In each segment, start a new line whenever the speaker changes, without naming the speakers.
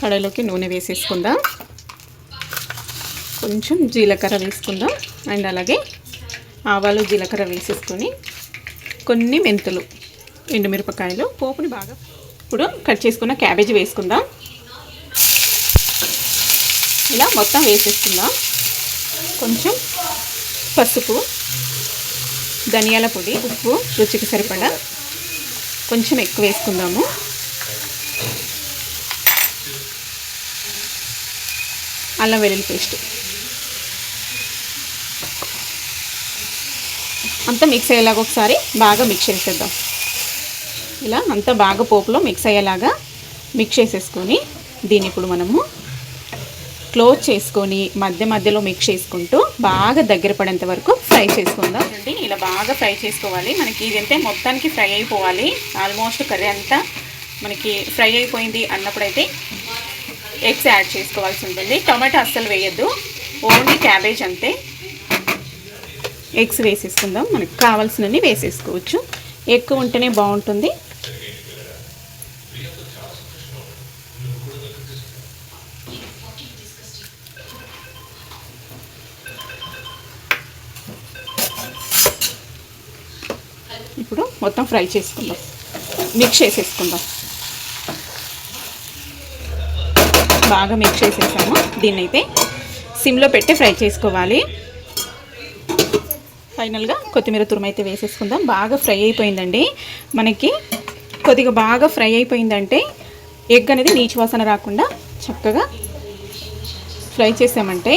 కడాయిలోకి నూనె వేసేసుకుందాం. కొంచెం జీలకర్ర వేసుకుందాం. అండ్ అలాగే ఆవాలు జీలకర్ర వేసేసుకొని కొన్ని మెంతులు, ఎండుమిరపకాయలు, పోపుని బాగా ఇప్పుడు కట్ చేసుకున్న క్యాబేజీ వేసుకుందాం. ఇలా మొత్తం వేసేసుకుందాం. కొంచెం పసుపు, ధనియాల పొడి, ఉప్పు రుచికి సరిపడా కొంచెం ఎక్కువ వేసుకుందాము. అల్లం వెల్లుల్లి పేస్ట్ అంతా మిక్స్ అయ్యేలాగా ఒకసారి బాగా మిక్స్ చేసేద్దాం. ఇలా అంతా బాగా పోపులో మిక్స్ అయ్యేలాగా మిక్స్ చేసేసుకొని దీన్ని ఇప్పుడు మనము క్లోజ్ చేసుకొని మధ్య మధ్యలో మిక్స్ చేసుకుంటూ బాగా దగ్గర పడేంత వరకు ఫ్రై చేసుకుందాం. అంటే ఇలా బాగా ఫ్రై చేసుకోవాలి. మనకి ఇదంతా మొత్తానికి ఫ్రై అయిపోవాలి. ఆల్మోస్ట్ కర్రీ అంతా మనకి ఫ్రై అయిపోయింది అన్నప్పుడైతే ఎగ్స్ యాడ్ చేసుకోవాల్సి ఉంటుంది. టమాటా అస్సలు వేయద్దు, ఓన్లీ క్యాబేజ్ అంతే. ఎగ్స్ వేసేసుకుందాం. మనకు కావాల్సినవి వేసేసుకోవచ్చు. ఎక్కువ ఉంటేనే బాగుంటుంది. ఇప్పుడు మొత్తం ఫ్రై చేసుకుందాం, మిక్స్ చేసేసుకుందాం. బాగా మిక్స్ చేసేసాము. దీన్నైతే సిమ్లో పెట్టి ఫ్రై చేసుకోవాలి. ఫైనల్గా కొత్తిమీర తురుము అయితే వేసేసుకుందాం. బాగా ఫ్రై అయిపోయిందండి. మనకి కొద్దిగా బాగా ఫ్రై అయిపోయిందంటే ఎగ్ అనేది నీచు వాసన రాకుండా చక్కగా ఫ్రై చేసామంటే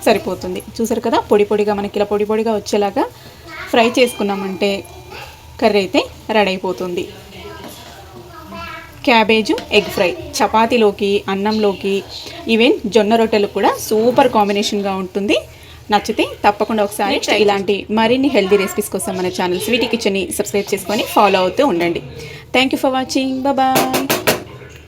సరిపోతుంది. చూసారు కదా, పొడి పొడిగా మనకి ఇలా పొడి పొడిగా వచ్చేలాగా ఫ్రై చేసుకున్నామంటే కర్రీ అయితే రెడీ అయిపోతుంది. క్యాబేజు ఎగ్ ఫ్రై చపాతీలోకి, అన్నంలోకి, ఈవెన్ జొన్న రొట్టెలకు కూడా సూపర్ కాంబినేషన్గా ఉంటుంది. నచ్చితే తప్పకుండా ఒకసారి ఇలాంటి మరిన్ని హెల్తీ రెసిపీస్ కోసం మన ఛానల్ స్వీటీ కిచెన్ని సబ్స్క్రైబ్ చేసుకొని ఫాలో అవుతూ ఉండండి. Thank you for watching. Bye.